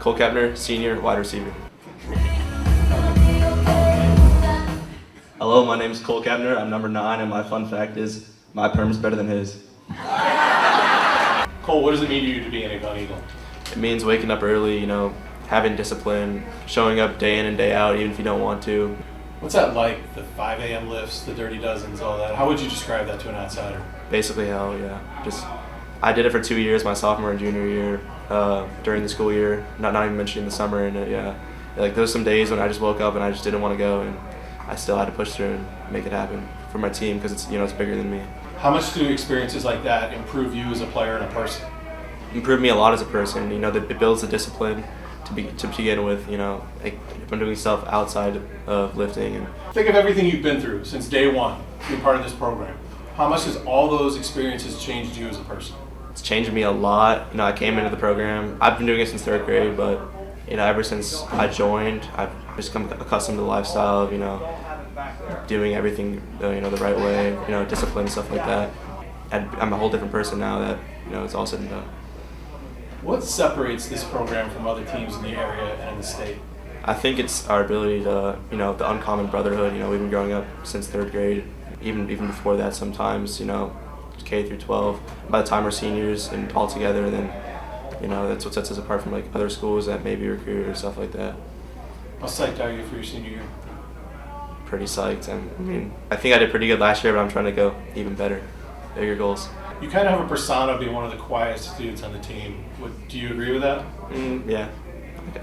Cole Kepner, senior, wide receiver. Hello, my name is Cole Kepner. I'm number 9, and my fun fact is my perm's better than his. Cole, what does it mean to you to be an Avon Eagle? It means waking up early, having discipline, showing up day in and day out, even if you don't want to. What's that like, the 5 a.m. lifts, the dirty dozens, all that? How would you describe that to an outsider? Basically hell, yeah. I did it for 2 years, my sophomore and junior year, during the school year, not even mentioning the summer in it, yeah. Like, there was some days when I just woke up and I just didn't want to go, and I still had to push through and make it happen for my team because it's, it's bigger than me. How much do experiences like that improve you as a player and a person? Improved me a lot as a person, it builds the discipline to begin with, like, I'm doing stuff outside of lifting. And think of everything you've been through since day one, being part of this program. How much has all those experiences changed you as a person? It's changed me a lot. I came into the program, I've been doing it since 3rd grade, but ever since I joined, I've just become accustomed to the lifestyle of, doing everything, the right way, discipline, stuff like that. I'm a whole different person now that, it's all said and done. What separates this program from other teams in the area and in the state? I think it's our ability to, the uncommon brotherhood. We've been growing up since 3rd grade, even before that sometimes, K through 12. By the time we're seniors and all together, then, that's what sets us apart from like other schools that maybe recruit or stuff like that. How psyched are you for your senior year? Pretty psyched. I think I did pretty good last year, but I'm trying to go even better, bigger goals. You kind of have a persona of being one of the quietest students on the team. Do you agree with that? Yeah,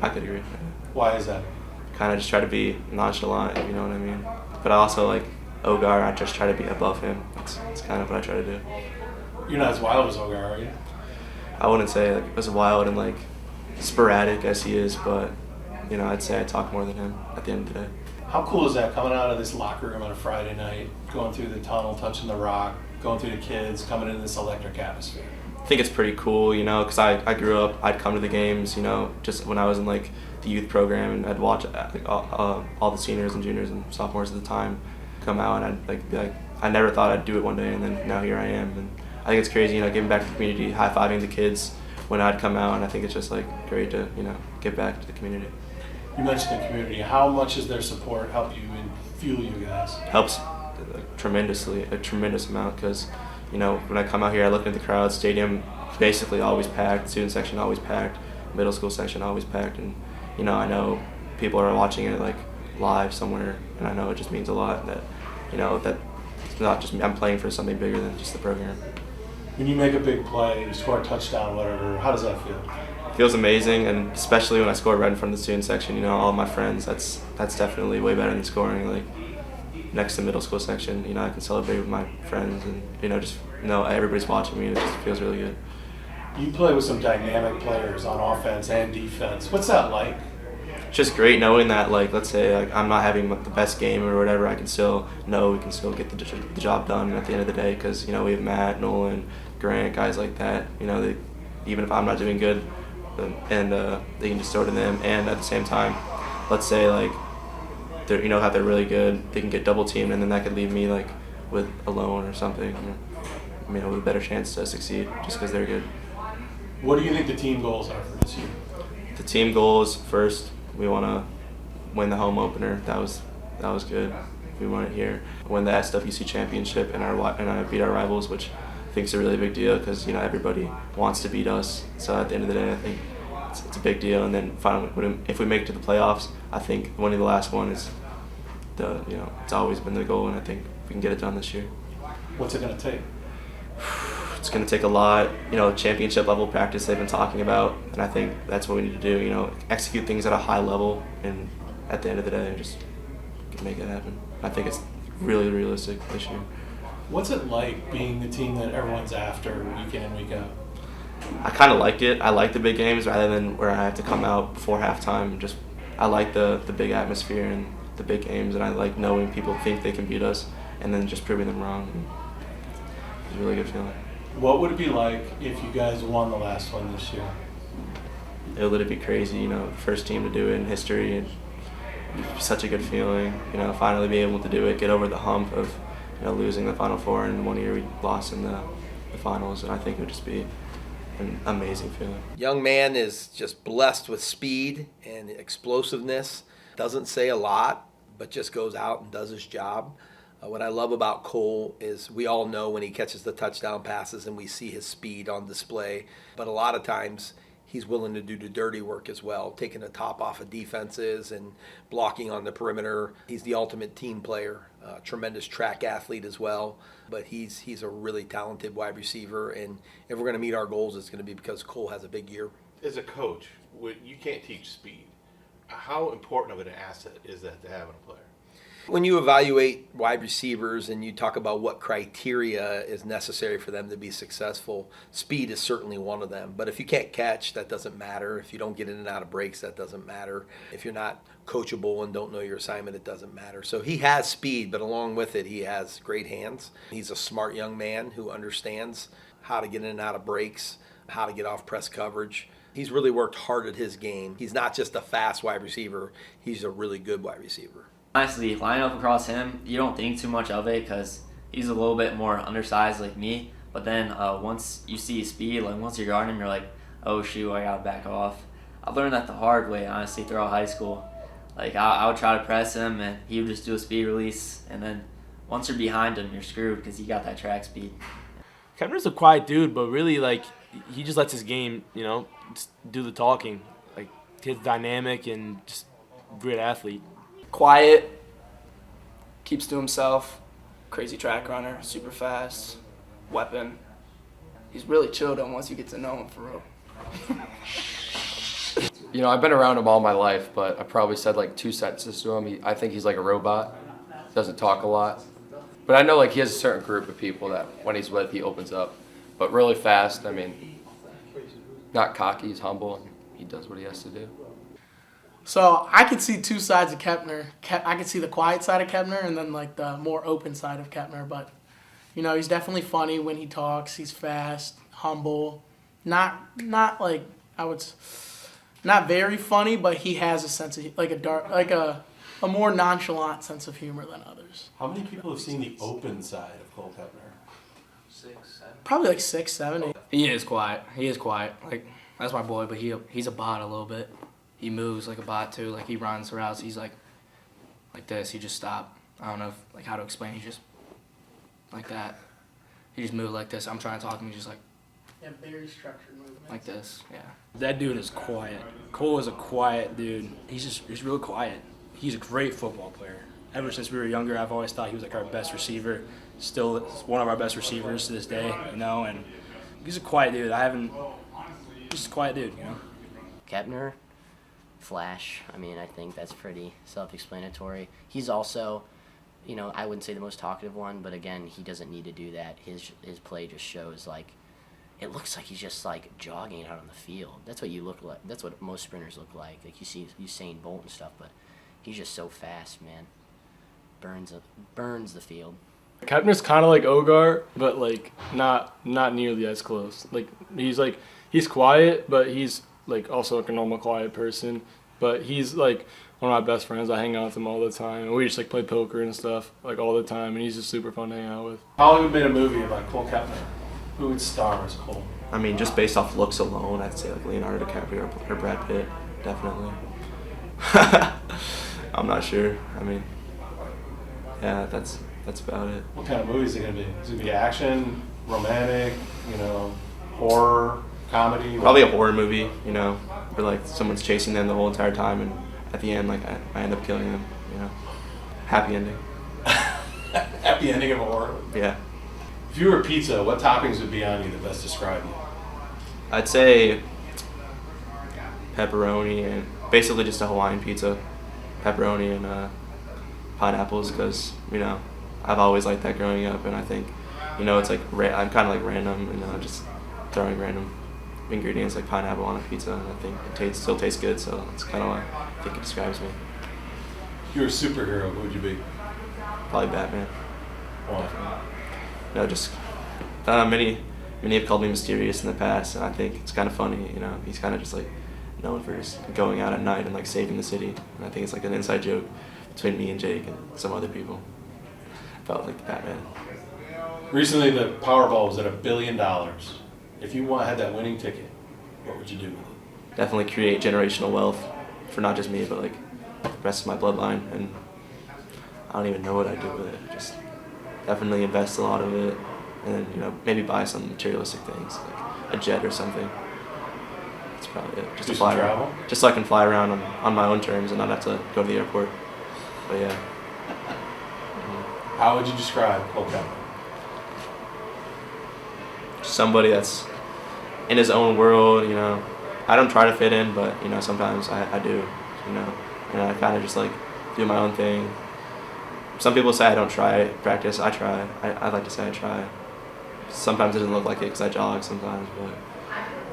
I could agree. Why is that? Kind of just try to be nonchalant, if you know what I mean. But I also like Ogar, I just try to be above him. That's kind of what I try to do. You're not as wild as Ogar, are you? I wouldn't say as wild and like sporadic as he is, but I'd say I talk more than him at the end of the day. How cool is that, coming out of this locker room on a Friday night, going through the tunnel, touching the rock, going through the kids, coming into this electric atmosphere? I think it's pretty cool, because I grew up, I'd come to the games, just when I was in like the youth program, and I'd watch like all the seniors and juniors and sophomores at the time come out, and I'd be like, I never thought I'd do it one day, and then now here I am. And I think it's crazy, giving back to the community, high-fiving the kids when I'd come out, and I think it's just like great to, give back to the community. You mentioned the community. How much does their support help you and fuel you guys? Helps tremendously, a tremendous amount, because when I come out here, I look at the crowd, stadium basically always packed, student section always packed, middle school section always packed, and I know people are watching it like live somewhere, and I know it just means a lot that that it's not just me, I'm playing for something bigger than just the program. When you make a big play, you score a touchdown, whatever, how does that feel? It feels amazing, and especially when I score right in front of the student section, all of my friends, that's definitely way better than scoring like next to middle school section. I can celebrate with my friends, and just know everybody's watching me, and it just feels really good. You play with some dynamic players on offense and defense. What's that like? It's just great knowing that, like, let's say I'm not having the best game or whatever, I can still know we can still get the job done at the end of the day, because we have Matt, Nolan, Grant, guys like that. Even if I'm not doing good, and they can just throw to them. And at the same time, let's say like they're how they're really good, they can get double teamed, and then that could leave me like with a lone or something, with a better chance to succeed just because they're good. What do you think the team goals are for this year? The team goals, first, we want to win the home opener. That was good. We won it here. Win the SWC championship and beat our rivals, which I think is a really big deal, because everybody wants to beat us. So at the end of the day, I think it's a big deal. And then finally, if we make it to the playoffs, I think winning the last one is it's always been the goal, and I think we can get it done this year. What's it going to take? It's going to take a lot, championship level practice they've been talking about, and I think that's what we need to do, execute things at a high level, and at the end of the day, just make it happen. I think it's really realistic this year. What's it like being the team that everyone's after week in and week out? I kind of like it. I like the big games rather than where I have to come out before halftime. I like the big atmosphere and the big games, and I like knowing people think they can beat us and then just proving them wrong. It's a really good feeling. What would it be like if you guys won the last one this year? It would literally be crazy, first team to do it in history, and such a good feeling, finally be able to do it, get over the hump of, losing the Final Four, and 1 year we lost in the finals, and I think it would just be an amazing feeling. Young man is just blessed with speed and explosiveness. Doesn't say a lot, but just goes out and does his job. What I love about Cole is we all know when he catches the touchdown passes and we see his speed on display, but a lot of times he's willing to do the dirty work as well, taking the top off of defenses and blocking on the perimeter. He's the ultimate team player, tremendous track athlete as well, but he's a really talented wide receiver, and if we're going to meet our goals, it's going to be because Cole has a big year. As a coach, you can't teach speed. How important of an asset is that to have in a player? When you evaluate wide receivers and you talk about what criteria is necessary for them to be successful, speed is certainly one of them. But if you can't catch, that doesn't matter. If you don't get in and out of breaks, that doesn't matter. If you're not coachable and don't know your assignment, it doesn't matter. So he has speed, but along with it, he has great hands. He's a smart young man who understands how to get in and out of breaks, how to get off press coverage. He's really worked hard at his game. He's not just a fast wide receiver. He's a really good wide receiver. Honestly, lining up across him, you don't think too much of it because he's a little bit more undersized like me. But then once you see his speed, like once you're guarding him, you're like, oh shoot, I gotta back off. I learned that the hard way, honestly, throughout high school. Like I would try to press him, and he would just do a speed release, and then once you're behind him, you're screwed because he got that track speed. Kepner's a quiet dude, but really, like, he just lets his game, just do the talking. Like, he's dynamic and just great athlete. Quiet, keeps to himself, crazy track runner, super fast, weapon. He's really chilled on once you get to know him for real. I've been around him all my life, but I probably said like 2 sentences to him. I think he's like a robot, doesn't talk a lot. But I know like he has a certain group of people that when he's with, he opens up. But really fast, not cocky, he's humble, and he does what he has to do. So I could see two sides of Kepner. I could see the quiet side of Kepner and then like the more open side of Kepner. But he's definitely funny when he talks. He's fast, humble, not like not very funny, but he has a sense of a more nonchalant sense of humor than others. How many people have seen the open side of Cole Kepner? 6, 7. Probably like 6, 7, 8. He is quiet. Like, that's my boy, but he's a bot a little bit. He moves like a bot too. Like he runs routes. He's like this. He just stop. I don't know how to explain. He just like that. He just moves like this. I'm trying to talk to him. He's just like. Yeah, very structured movement. Like this. Yeah. That dude is quiet. Cole is a quiet dude. He's real quiet. He's a great football player. Ever since we were younger, I've always thought he was like our best receiver. Still one of our best receivers to this day, and he's a quiet dude. He's a quiet dude, Kepner, flash. I think that's pretty self-explanatory. He's also, I wouldn't say the most talkative one, but again, he doesn't need to do that. His play just shows it looks like he's just jogging out on the field. That's what you look like. That's what most sprinters look like. Like you see Usain Bolt and stuff, but he's just so fast, man. Burns the field. Kepner's kind of like Ogar, but not nearly as close. He's quiet, but he's also a normal quiet person. But he's one of my best friends. I hang out with him all the time, and we just play poker and stuff all the time. And he's just super fun to hang out with. Hollywood made a movie about Cole Kepner. Who would star as Cole? Just based off looks alone, I'd say Leonardo DiCaprio or Brad Pitt, definitely. I'm not sure. Yeah, that's about it. What kind of movie is it going to be? Is it going to be action, romantic, horror, comedy? Probably a horror movie, where someone's chasing them the whole entire time, and at the end, I end up killing them, Happy ending. Happy ending of a horror movie. Yeah. If you were a pizza, what toppings would be on you that best describe you? I'd say pepperoni and basically just a Hawaiian pizza. Pepperoni and pineapples because, I've always liked that growing up, and I think, it's I'm kind of random, just throwing random ingredients like pineapple on a pizza, and I think it still tastes good, so that's kind of what I think it describes me. If you were a superhero, who would you be? Probably Batman. Why? Just many have called me mysterious in the past, and I think it's kind of funny. He's kind of just known for his going out at night and saving the city, and I think it's an inside joke between me and Jake and some other people. Felt like Batman. Recently, the Powerball was at $1 billion. If you had that winning ticket, what would you do with it? Definitely create generational wealth for not just me, but like the rest of my bloodline. And I don't even know what I'd do with it. Just definitely invest a lot of it, and then, you know, maybe buy some materialistic things like a jet or something. That's probably it. Just Do to fly some around. travel? Just so I can fly around on my own terms and not have to go to the airport. But yeah. How would you describe Cole Kepner? Somebody that's in his own world, you know. I don't try to fit in, but, you know, sometimes I do, you know. And I kind of just like do my own thing. Some people say I don't try practice. I try. I like to say I try. Sometimes it doesn't look like it because I jog sometimes, but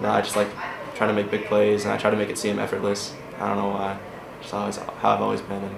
no, I just like try to make big plays, and I try to make it seem effortless. I don't know why. Just always how I've always been. And